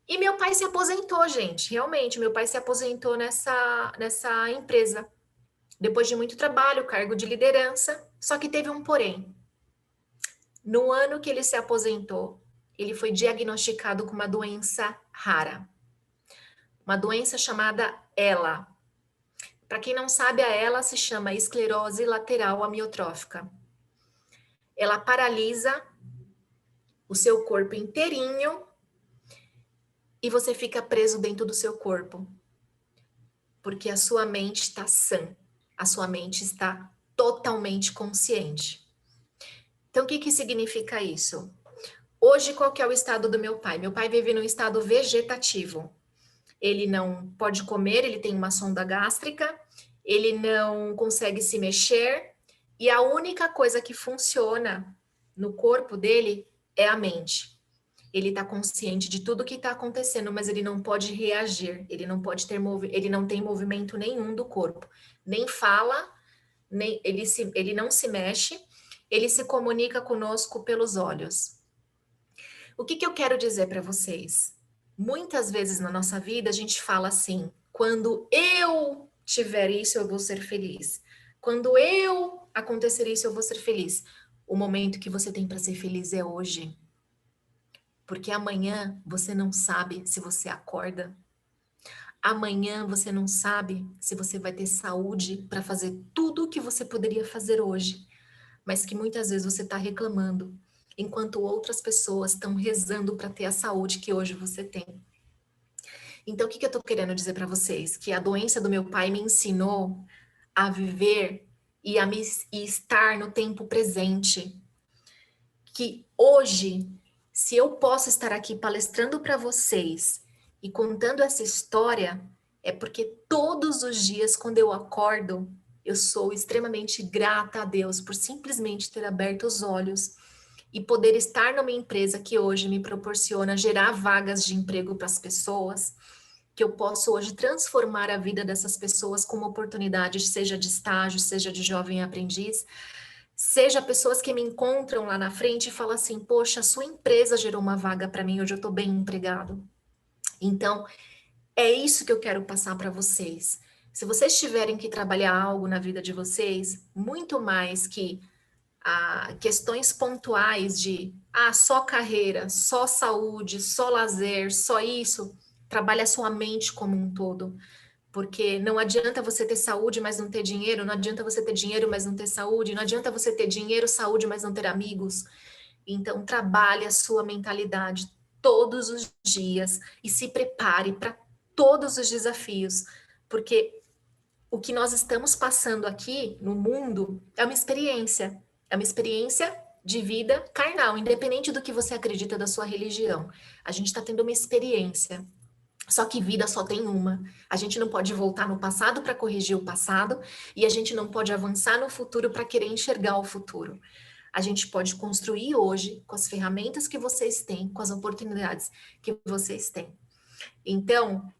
E meu pai se aposentou, gente. Realmente, meu pai se aposentou nessa empresa. Depois de muito trabalho, cargo de liderança. Só que teve um porém. No ano que ele se aposentou, ele foi diagnosticado com uma doença rara. Uma doença chamada ELA. Para quem não sabe, a ELA se chama esclerose lateral amiotrófica. Ela paralisa o seu corpo inteirinho e você fica preso dentro do seu corpo. Porque a sua mente está sã. A sua mente está totalmente consciente. Então, o que significa isso? Hoje, qual que é o estado do meu pai? Meu pai vive num estado vegetativo. Ele não pode comer, ele tem uma sonda gástrica, ele não consegue se mexer, e a única coisa que funciona no corpo dele é a mente. Ele está consciente de tudo que está acontecendo, mas ele não pode reagir, ele não tem movimento nenhum do corpo. Nem fala, ele não se mexe, ele se comunica conosco pelos olhos. O que eu quero dizer para vocês? Muitas vezes na nossa vida a gente fala assim: quando eu tiver isso, eu vou ser feliz. Quando eu acontecer isso, eu vou ser feliz. O momento que você tem para ser feliz é hoje. Porque amanhã você não sabe se você acorda. Amanhã você não sabe se você vai ter saúde para fazer tudo o que você poderia fazer hoje, mas que muitas vezes você está reclamando, enquanto outras pessoas estão rezando para ter a saúde que hoje você tem. Então, o que eu estou querendo dizer para vocês? Que a doença do meu pai me ensinou a viver e estar no tempo presente. Que hoje, se eu posso estar aqui palestrando para vocês e contando essa história, é porque todos os dias, quando eu acordo, eu sou extremamente grata a Deus por simplesmente ter aberto os olhos e poder estar numa empresa que hoje me proporciona gerar vagas de emprego para as pessoas, que eu posso hoje transformar a vida dessas pessoas com uma oportunidade, seja de estágio, seja de jovem aprendiz, seja pessoas que me encontram lá na frente e falam assim, poxa, a sua empresa gerou uma vaga para mim, hoje eu estou bem empregado. Então, é isso que eu quero passar para vocês. Se vocês tiverem que trabalhar algo na vida de vocês, muito mais que questões pontuais de só carreira, só saúde, só lazer, só isso, trabalha a sua mente como um todo. Porque não adianta você ter saúde, mas não ter dinheiro, não adianta você ter dinheiro, mas não ter saúde, não adianta você ter dinheiro, saúde, mas não ter amigos. Então, trabalhe a sua mentalidade todos os dias e se prepare para todos os desafios, porque o que nós estamos passando aqui no mundo é uma experiência de vida carnal, independente do que você acredita da sua religião. A gente está tendo uma experiência. Só que vida só tem uma. A gente não pode voltar no passado para corrigir o passado e a gente não pode avançar no futuro para querer enxergar o futuro. A gente pode construir hoje com as ferramentas que vocês têm, com as oportunidades que vocês têm. Então,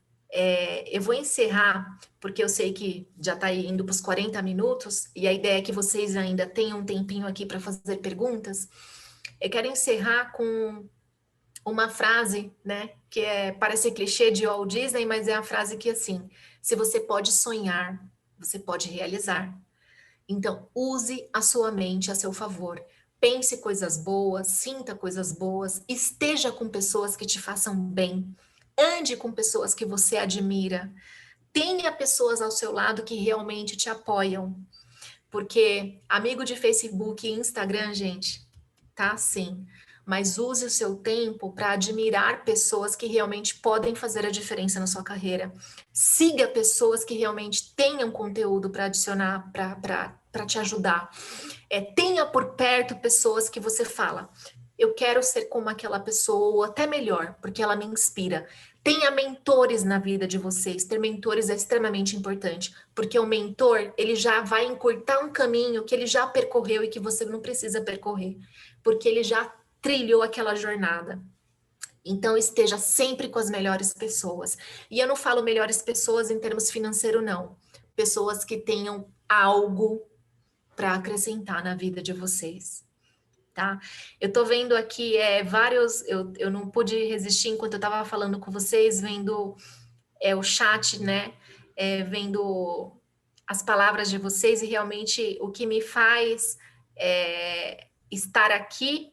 eu vou encerrar, porque eu sei que já está indo para os 40 minutos e a ideia é que vocês ainda tenham um tempinho aqui para fazer perguntas. Eu quero encerrar com uma frase, né, que parece clichê de Walt Disney, mas é a frase que assim, se você pode sonhar, você pode realizar. Então, use a sua mente a seu favor. Pense coisas boas, sinta coisas boas, esteja com pessoas que te façam bem, ande com pessoas que você admira, tenha pessoas ao seu lado que realmente te apoiam. Porque amigo de Facebook e Instagram, gente, tá assim. Mas use o seu tempo para admirar pessoas que realmente podem fazer a diferença na sua carreira. Siga pessoas que realmente tenham conteúdo para adicionar, para te ajudar. Tenha por perto pessoas que você fala, eu quero ser como aquela pessoa, ou até melhor, porque ela me inspira. Tenha mentores na vida de vocês. Ter mentores é extremamente importante, porque o mentor, ele já vai encurtar um caminho que ele já percorreu e que você não precisa percorrer, porque ele já trilhou aquela jornada. Então, esteja sempre com as melhores pessoas. E eu não falo melhores pessoas em termos financeiros, não. Pessoas que tenham algo para acrescentar na vida de vocês, tá? Eu tô vendo aqui vários... Eu não pude resistir enquanto eu estava falando com vocês, vendo o chat, né? Vendo as palavras de vocês e realmente o que me faz estar aqui.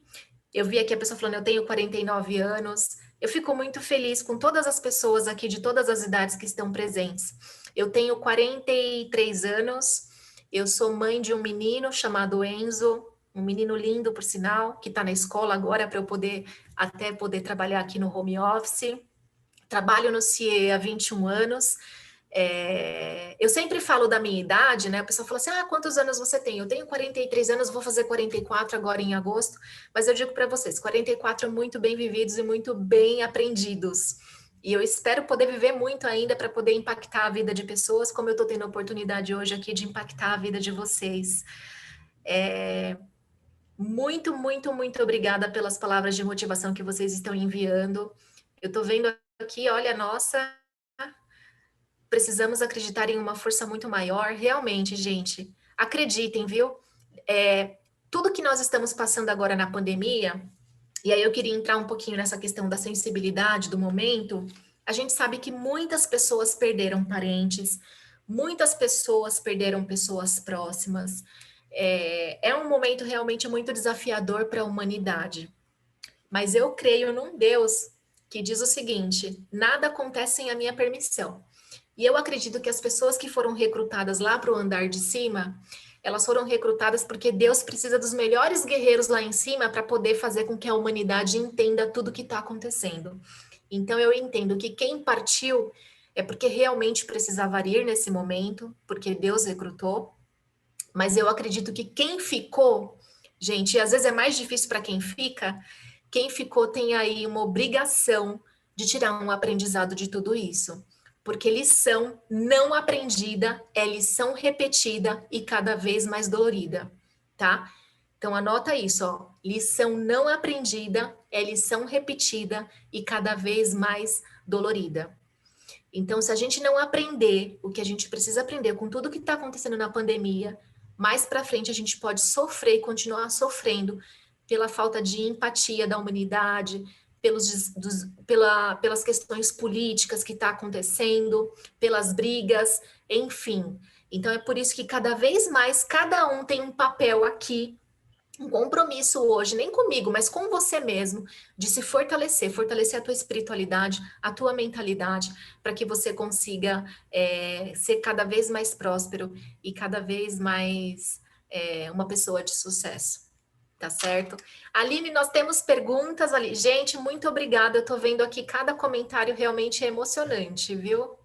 Eu vi aqui a pessoa falando, eu tenho 49 anos. Eu fico muito feliz com todas as pessoas aqui de todas as idades que estão presentes. Eu tenho 43 anos, eu sou mãe de um menino chamado Enzo, um menino lindo, por sinal, que está na escola agora para eu poder trabalhar aqui no home office. Trabalho no CIE há 21 anos. Eu sempre falo da minha idade, né? A pessoa fala assim, quantos anos você tem? Eu tenho 43 anos, vou fazer 44 agora em agosto, mas eu digo para vocês, 44 muito bem vividos e muito bem aprendidos. E eu espero poder viver muito ainda para poder impactar a vida de pessoas, como eu estou tendo a oportunidade hoje aqui de impactar a vida de vocês. Muito, muito, muito obrigada pelas palavras de motivação que vocês estão enviando. Eu estou vendo aqui, olha, nossa... Precisamos acreditar em uma força muito maior. Realmente, gente, acreditem, viu? Tudo que nós estamos passando agora na pandemia, e aí eu queria entrar um pouquinho nessa questão da sensibilidade do momento, a gente sabe que muitas pessoas perderam parentes, muitas pessoas perderam pessoas próximas. É um momento realmente muito desafiador para a humanidade. Mas eu creio num Deus que diz o seguinte, nada acontece sem a minha permissão. E eu acredito que as pessoas que foram recrutadas lá para o andar de cima, elas foram recrutadas porque Deus precisa dos melhores guerreiros lá em cima para poder fazer com que a humanidade entenda tudo o que está acontecendo. Então, eu entendo que quem partiu é porque realmente precisava ir nesse momento, porque Deus recrutou. Mas eu acredito que quem ficou, gente, e às vezes é mais difícil para quem ficou tem aí uma obrigação de tirar um aprendizado de tudo isso. Porque lição não aprendida é lição repetida e cada vez mais dolorida, tá? Então anota isso, ó. Lição não aprendida é lição repetida e cada vez mais dolorida. Então, se a gente não aprender o que a gente precisa aprender com tudo que está acontecendo na pandemia, mais para frente a gente pode sofrer e continuar sofrendo pela falta de empatia da humanidade, pelas questões políticas que está acontecendo, pelas brigas, enfim. Então é por isso que cada vez mais cada um tem um papel aqui, um compromisso hoje, nem comigo, mas com você mesmo, de se fortalecer a tua espiritualidade, a tua mentalidade, para que você consiga ser cada vez mais próspero e cada vez mais uma pessoa de sucesso. Tá certo? Aline, nós temos perguntas ali. Gente, muito obrigada. Eu tô vendo aqui cada comentário realmente emocionante, viu?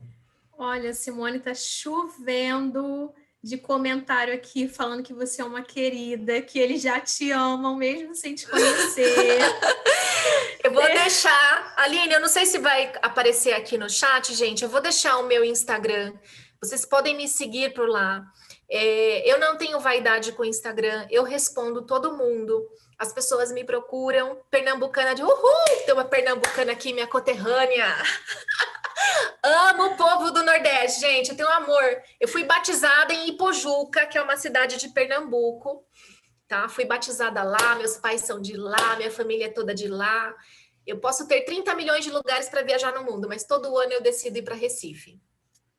Olha, Simone, tá chovendo de comentário aqui falando que você é uma querida, que eles já te amam mesmo sem te conhecer. Eu vou deixar, Aline, eu não sei se vai aparecer aqui no chat, gente, eu vou deixar o meu Instagram. Vocês podem me seguir por lá. Eu não tenho vaidade com o Instagram, eu respondo todo mundo. As pessoas me procuram, pernambucana de uhul, tem uma pernambucana aqui, minha conterrânea. Amo o povo do Nordeste, gente, eu tenho amor. Eu fui batizada em Ipojuca, que é uma cidade de Pernambuco, tá? Fui batizada lá, meus pais são de lá, minha família é toda de lá. Eu posso ter 30 milhões de lugares para viajar no mundo, mas todo ano eu decido ir para Recife.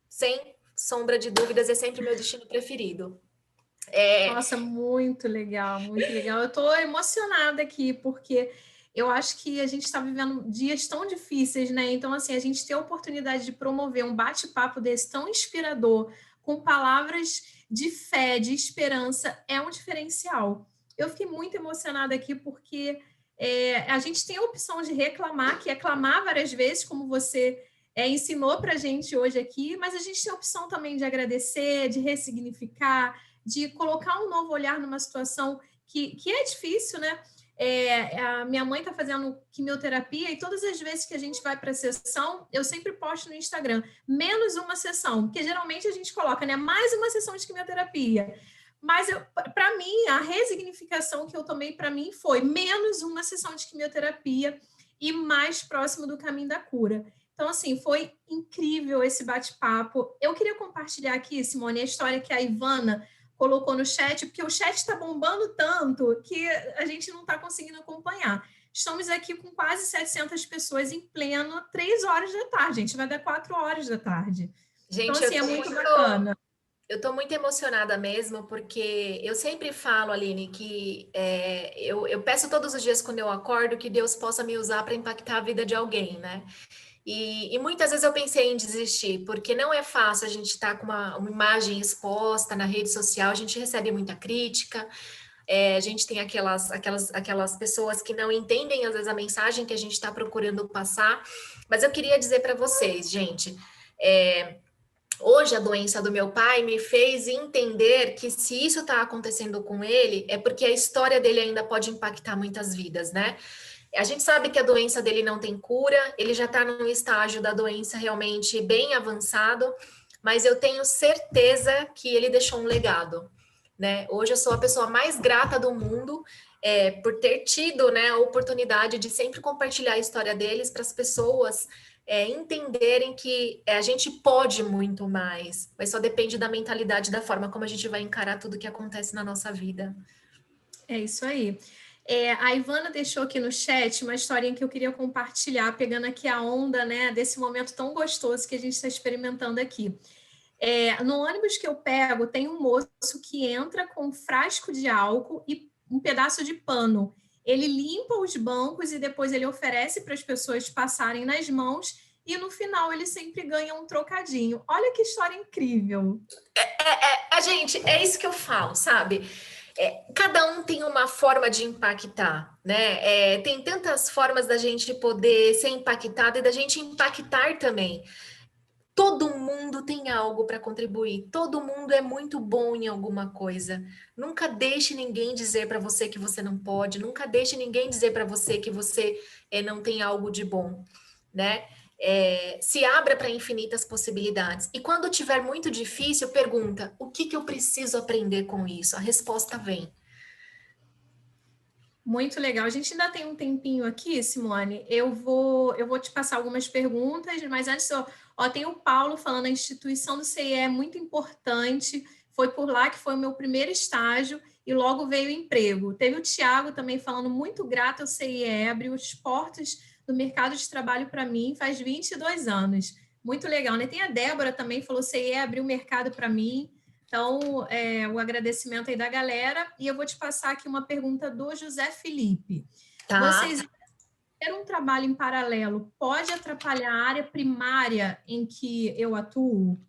Sem sombra de dúvidas, é sempre meu destino preferido. Nossa, muito legal, muito legal. Eu estou emocionada aqui, porque eu acho que a gente está vivendo dias tão difíceis, né? Então, assim, a gente ter a oportunidade de promover um bate-papo desse tão inspirador, com palavras de fé, de esperança, é um diferencial. Eu fiquei muito emocionada aqui, porque a gente tem a opção de reclamar, que é clamar várias vezes, como você ensinou para a gente hoje aqui, mas a gente tem a opção também de agradecer, de ressignificar, de colocar um novo olhar numa situação que é difícil, né? A minha mãe está fazendo quimioterapia e todas as vezes que a gente vai para a sessão, eu sempre posto no Instagram, menos uma sessão, porque geralmente a gente coloca, né, mais uma sessão de quimioterapia. Mas, para mim, a resignificação que eu tomei para mim foi menos uma sessão de quimioterapia e mais próximo do caminho da cura. Então, assim, foi incrível esse bate-papo. Eu queria compartilhar aqui, Simone, a história que a Ivana colocou no chat, porque o chat está bombando tanto que a gente não está conseguindo acompanhar. Estamos aqui com quase 700 pessoas em pleno 3 horas da tarde. A gente vai dar 4 horas da tarde. Gente, então, assim, é muito bacana. Eu estou muito emocionada mesmo, porque eu sempre falo, Aline, que eu peço todos os dias quando eu acordo que Deus possa me usar para impactar a vida de alguém, né? E muitas vezes eu pensei em desistir, porque não é fácil a gente estar com uma imagem exposta na rede social, a gente recebe muita crítica, a gente tem aquelas pessoas que não entendem, às vezes, a mensagem que a gente está procurando passar, mas eu queria dizer para vocês, gente, hoje a doença do meu pai me fez entender que se isso está acontecendo com ele, é porque a história dele ainda pode impactar muitas vidas, né? A gente sabe que a doença dele não tem cura, ele já está num estágio da doença realmente bem avançado, mas eu tenho certeza que ele deixou um legado, né? Hoje eu sou a pessoa mais grata do mundo por ter tido, né, a oportunidade de sempre compartilhar a história deles para as pessoas entenderem que a gente pode muito mais, mas só depende da mentalidade, da forma como a gente vai encarar tudo que acontece na nossa vida. É isso aí. A Ivana deixou aqui no chat uma historinha que eu queria compartilhar, pegando aqui a onda, né, desse momento tão gostoso que a gente está experimentando aqui. No ônibus que eu pego, tem um moço que entra com um frasco de álcool e um pedaço de pano. Ele limpa os bancos e depois ele oferece para as pessoas passarem nas mãos e no final ele sempre ganha um trocadinho. Olha que história incrível. Gente, é isso que eu falo, sabe? Cada um tem uma forma de impactar, né? Tem tantas formas da gente poder ser impactado e da gente impactar também. Todo mundo tem algo para contribuir, todo mundo é muito bom em alguma coisa. Nunca deixe ninguém dizer para você que você não pode, nunca deixe ninguém dizer para você que você não tem algo de bom, né? Se abra para infinitas possibilidades. E quando tiver muito difícil, pergunta: o que eu preciso aprender com isso? A resposta vem. Muito legal. A gente ainda tem um tempinho aqui, Simone. Eu vou te passar algumas perguntas, mas antes, tem o Paulo falando: a instituição do CIE é muito importante. Foi por lá que foi o meu primeiro estágio e logo veio o emprego. Teve o Tiago também falando: muito grato ao CIE, abriu as portas do mercado de trabalho para mim faz 22 anos. Muito legal, né? Tem a Débora também, falou: CIE abriu o mercado para mim. Então, o agradecimento aí da galera. E eu vou te passar aqui uma pergunta do José Felipe. Tá. Vocês ter um trabalho em paralelo pode atrapalhar a área primária em que eu atuo?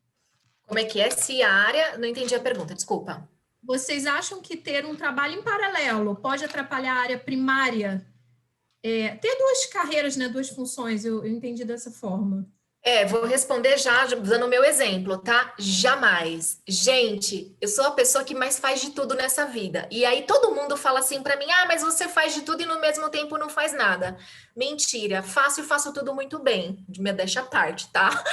Como é que é? Se a área... Não entendi a pergunta, desculpa. Vocês acham que ter um trabalho em paralelo pode atrapalhar a área primária? Ter duas carreiras, né, duas funções, eu entendi dessa forma. Vou responder já dando o meu exemplo, tá? Jamais. Gente, eu sou a pessoa que mais faz de tudo nessa vida. E aí todo mundo fala assim pra mim: mas você faz de tudo e no mesmo tempo não faz nada. Mentira, faço tudo muito bem. Me deixa à parte, tá?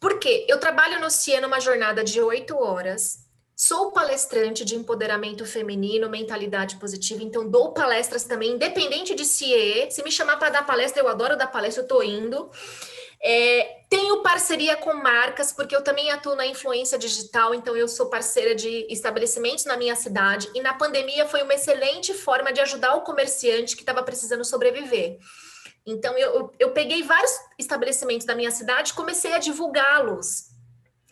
Por quê? Eu trabalho no CIE numa jornada de 8 horas. Sou palestrante de empoderamento feminino, mentalidade positiva, então dou palestras também, independente de CIE. Se me chamar para dar palestra, eu adoro dar palestra, eu tô indo. Tenho parceria com marcas, porque eu também atuo na influência digital, então eu sou parceira de estabelecimentos na minha cidade, e na pandemia foi uma excelente forma de ajudar o comerciante que estava precisando sobreviver. Então eu peguei vários estabelecimentos da minha cidade e comecei a divulgá-los,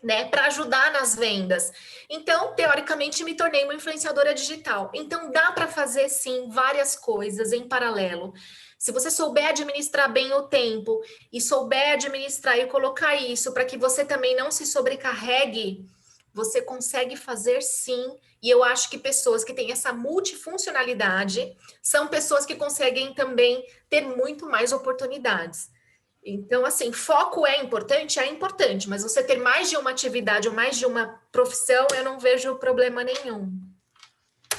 né, para ajudar nas vendas. Então, teoricamente, me tornei uma influenciadora digital. Então, dá para fazer, sim, várias coisas em paralelo. Se você souber administrar bem o tempo e souber administrar e colocar isso para que você também não se sobrecarregue, você consegue fazer, sim. E eu acho que pessoas que têm essa multifuncionalidade são pessoas que conseguem também ter muito mais oportunidades. Então, assim, foco é importante, mas você ter mais de uma atividade ou mais de uma profissão, eu não vejo problema nenhum.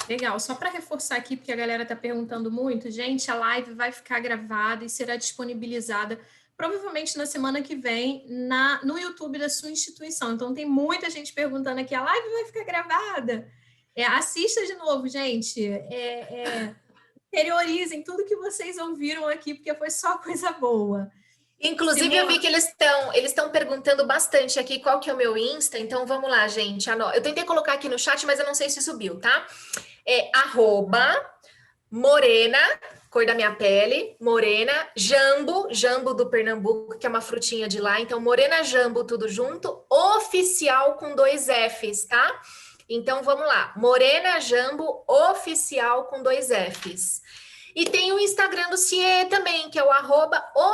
Legal, só para reforçar aqui, porque a galera está perguntando muito, gente, a live vai ficar gravada e será disponibilizada provavelmente na semana que vem no YouTube da sua instituição. Então, tem muita gente perguntando aqui: a live vai ficar gravada? Assista de novo, gente. Interiorizem tudo que vocês ouviram aqui, porque foi só coisa boa. Inclusive, eu vi que eles estão perguntando bastante aqui qual que é o meu Insta, então vamos lá, gente. Eu tentei colocar aqui no chat, mas eu não sei se subiu, tá? @morena, cor da minha pele, morena, jambo do Pernambuco, que é uma frutinha de lá, então morena jambo, tudo junto, oficial com 2 Fs, tá? Então vamos lá, morena jambo oficial com 2 Fs. E tem o Instagram do CIE também, que é o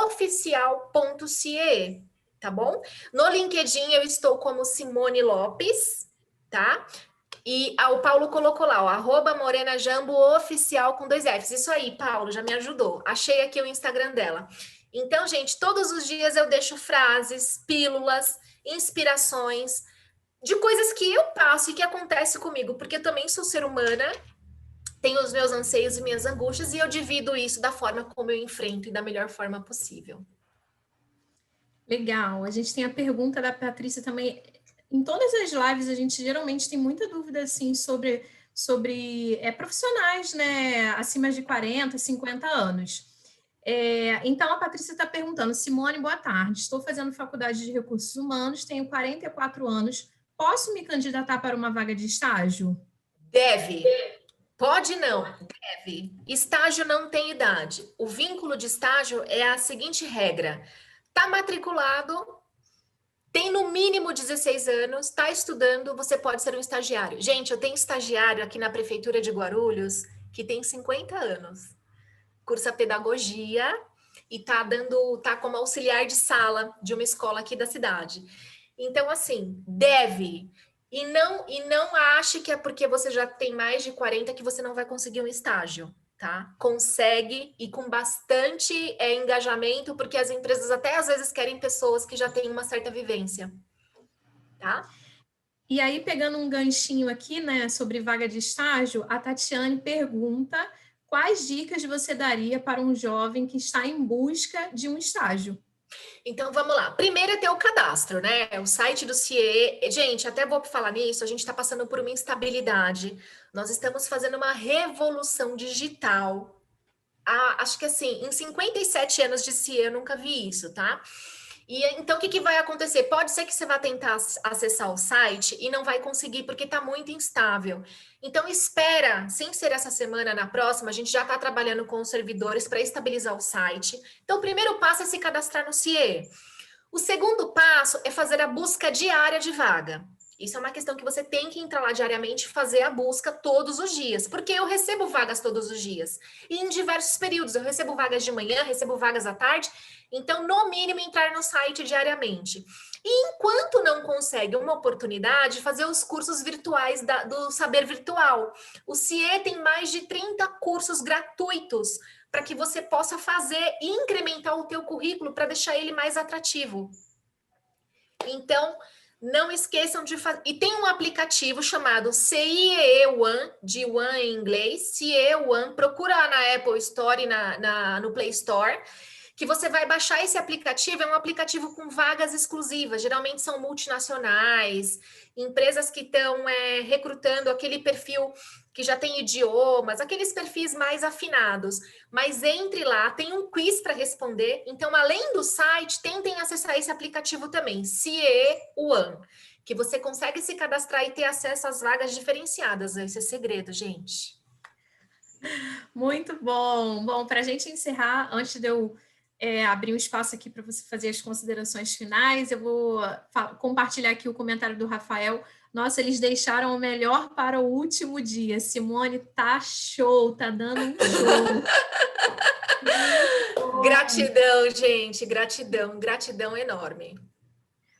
@oficial.cie, tá bom? No LinkedIn eu estou como Simone Lopes, tá? E o Paulo colocou lá, o @morenajambooficial com 2 Fs. Isso aí, Paulo, já me ajudou. Achei aqui o Instagram dela. Então, gente, todos os dias eu deixo frases, pílulas, inspirações de coisas que eu passo e que acontece comigo, porque eu também sou ser humana, tenho os meus anseios e minhas angústias, e eu divido isso da forma como eu enfrento e da melhor forma possível. Legal. A gente tem a pergunta da Patrícia também. Em todas as lives, a gente geralmente tem muita dúvida, assim, sobre profissionais, né, acima de 40, 50 anos. Então, a Patrícia está perguntando: Simone, boa tarde. Estou fazendo faculdade de recursos humanos, tenho 44 anos. Posso me candidatar para uma vaga de estágio? Deve. Pode não, deve. Estágio não tem idade. O vínculo de estágio é a seguinte regra: tá matriculado, tem no mínimo 16 anos, tá estudando, você pode ser um estagiário. Gente, eu tenho estagiário aqui na Prefeitura de Guarulhos que tem 50 anos. Cursa pedagogia e tá como auxiliar de sala de uma escola aqui da cidade. Então, assim, deve. E não ache que é porque você já tem mais de 40 que você não vai conseguir um estágio. tá? Consegue e com bastante engajamento, porque as empresas até às vezes querem pessoas que já têm uma certa vivência, tá? E aí, pegando um ganchinho aqui, né, sobre vaga de estágio, a Tatiane pergunta quais dicas você daria para um jovem que está em busca de um estágio? Então, vamos lá. Primeiro é ter o cadastro, né? O site do CIE. Gente, até vou falar nisso, a gente está passando por uma instabilidade. Nós estamos fazendo uma revolução digital. Acho que assim, em 57 anos de CIE eu nunca vi isso, tá? E então, o que vai acontecer? Pode ser que você vá tentar acessar o site e não vai conseguir, porque está muito instável. Então, espera, sem ser essa semana, na próxima, a gente já está trabalhando com os servidores para estabilizar o site. Então, o primeiro passo é se cadastrar no CIE. O segundo passo é fazer a busca diária de vaga. Isso é uma questão que você tem que entrar lá diariamente e fazer a busca todos os dias, porque eu recebo vagas todos os dias, e em diversos períodos, eu recebo vagas de manhã, recebo vagas à tarde, então, no mínimo, entrar no site diariamente. E enquanto não consegue uma oportunidade, fazer os cursos virtuais do Saber Virtual. O CIE tem mais de 30 cursos gratuitos para que você possa fazer e incrementar o teu currículo para deixar ele mais atrativo. Então, não esqueçam de fazer. E tem um aplicativo chamado CIE One, de One em inglês, CIE One, procura na Apple Store e no Play Store, que você vai baixar esse aplicativo. É um aplicativo com vagas exclusivas, geralmente são multinacionais, empresas que estão recrutando aquele perfil que já tem idiomas, aqueles perfis mais afinados. Mas entre lá, tem um quiz para responder. Então, além do site, tentem acessar esse aplicativo também, CIE One, que você consegue se cadastrar e ter acesso às vagas diferenciadas. Esse é segredo, gente. Muito bom. Bom, para a gente encerrar, antes de eu abrir um espaço aqui para você fazer as considerações finais, eu vou compartilhar aqui o comentário do Rafael. Nossa, eles deixaram o melhor para o último dia. Simone, tá show, tá dando um show. Gratidão, gente, gratidão enorme.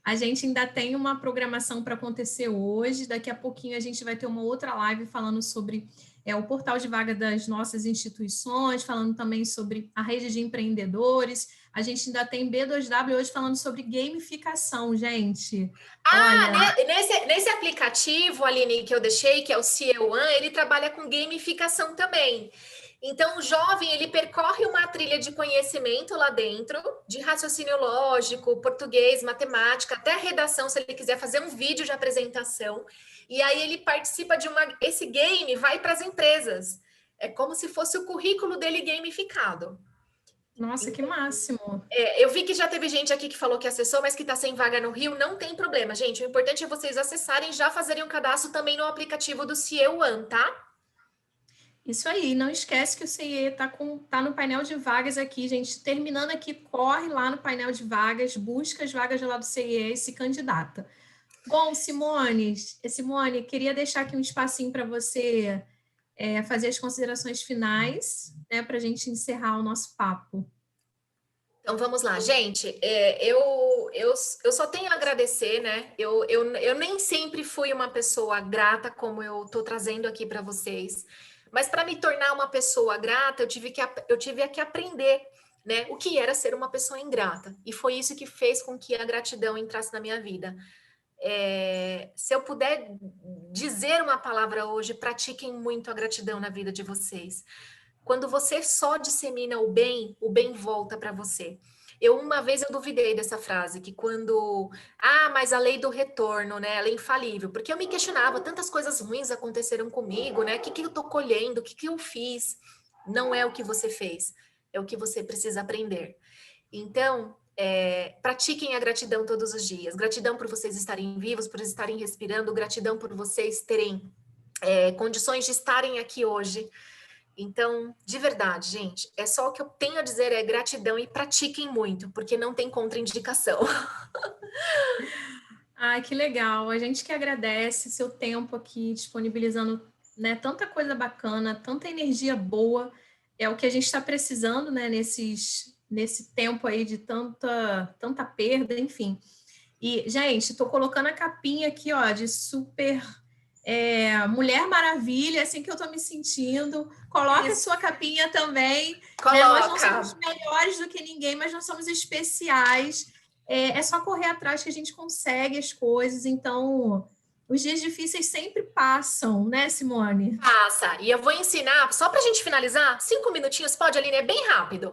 A gente ainda tem uma programação para acontecer hoje. Daqui a pouquinho a gente vai ter uma outra live falando sobre o portal de vaga das nossas instituições, falando também sobre a rede de empreendedores. A gente ainda tem B2W hoje falando sobre gamificação, gente. Nesse aplicativo, Aline, que eu deixei, que é o CIE One, ele trabalha com gamificação também. Então, o jovem, ele percorre uma trilha de conhecimento lá dentro, de raciocínio lógico, português, matemática, até redação, se ele quiser fazer um vídeo de apresentação. E aí ele participa esse game vai para as empresas. É como se fosse o currículo dele gamificado. Nossa, que máximo. Eu vi que já teve gente aqui que falou que acessou, mas que está sem vaga no Rio. Não tem problema, gente. O importante é vocês acessarem e já fazerem o cadastro também no aplicativo do CIE One, tá? Isso aí, não esquece que o CIE tá no painel de vagas aqui, gente. Terminando aqui, corre lá no painel de vagas, busca as vagas lá do CIE e se candidata. Bom, Simone, queria deixar aqui um espacinho para você fazer as considerações finais, né, para a gente encerrar o nosso papo. Então, vamos lá, gente. Eu só tenho a agradecer, né? Eu nem sempre fui uma pessoa grata, como eu estou trazendo aqui para vocês. Mas para me tornar uma pessoa grata, eu tive que aprender, né, o que era ser uma pessoa ingrata. E foi isso que fez com que a gratidão entrasse na minha vida. Se eu puder dizer uma palavra hoje, pratiquem muito a gratidão na vida de vocês. Quando você só dissemina o bem volta para você. Uma vez eu duvidei dessa frase, que quando... mas a lei do retorno, né? Ela é infalível. Porque eu me questionava, tantas coisas ruins aconteceram comigo, né? O que eu tô colhendo? O que eu fiz? Não é o que você fez, é o que você precisa aprender. Então, pratiquem a gratidão todos os dias. Gratidão por vocês estarem vivos, por estarem respirando. Gratidão por vocês terem condições de estarem aqui hoje. Então, de verdade, gente, só o que eu tenho a dizer é gratidão e pratiquem muito, porque não tem contraindicação. Ai, que legal. A gente que agradece seu tempo aqui, disponibilizando, né, tanta coisa bacana, tanta energia boa. É o que a gente está precisando, né, nesse tempo aí de tanta perda, enfim. E, gente, estou colocando a capinha aqui, ó, de super Mulher Maravilha, assim que eu tô me sentindo. Coloca a sua capinha também. Coloca. Nós não somos melhores do que ninguém, mas nós somos especiais. É só correr atrás que a gente consegue as coisas. Então, os dias difíceis sempre passam, né, Simone? Passa. E eu vou ensinar, só pra gente finalizar, 5 minutinhos, pode, Aline? É bem rápido.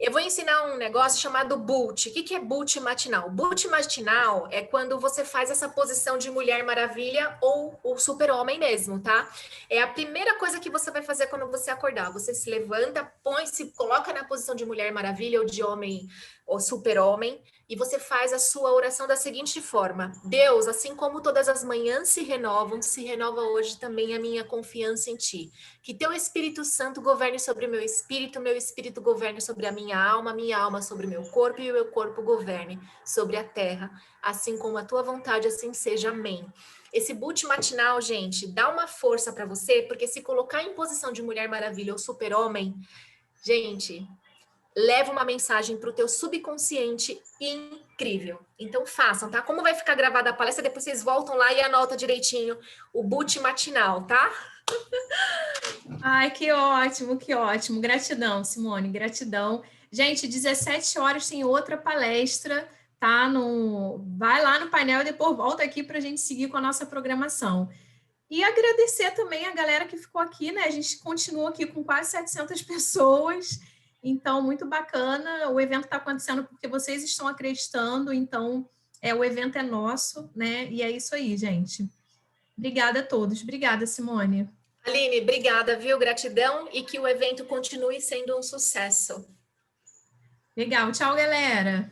Eu vou ensinar um negócio chamado boot. O que é boot matinal? Boot matinal é quando você faz essa posição de Mulher Maravilha ou o super-homem mesmo, tá? É a primeira coisa que você vai fazer quando você acordar. Você se levanta, se coloca na posição de Mulher Maravilha ou de homem ou super-homem e você faz a sua oração da seguinte forma: Deus, assim como todas as manhãs se renovam, se renova hoje também a minha confiança em Ti. Que Teu Espírito Santo governe sobre o meu espírito governe sobre a minha alma sobre o meu corpo e o meu corpo governe sobre a terra. Assim como a Tua vontade, assim seja. Amém. Esse boot matinal, gente, dá uma força para você, porque se colocar em posição de Mulher Maravilha ou super-homem, gente, leva uma mensagem para o teu subconsciente incrível. Então façam, tá? Como vai ficar gravada a palestra, depois vocês voltam lá e anotam direitinho o boot matinal, tá? Ai, que ótimo, que ótimo. Gratidão, Simone, gratidão. Gente, 17 horas tem outra palestra, tá? Vai lá no painel e depois volta aqui para a gente seguir com a nossa programação. E agradecer também a galera que ficou aqui, né? A gente continua aqui com quase 700 pessoas. Então, muito bacana. O evento está acontecendo porque vocês estão acreditando. Então, o evento é nosso, né? E é isso aí, gente. Obrigada a todos. Obrigada, Simone. Aline, obrigada, viu? Gratidão e que o evento continue sendo um sucesso. Legal. Tchau, galera.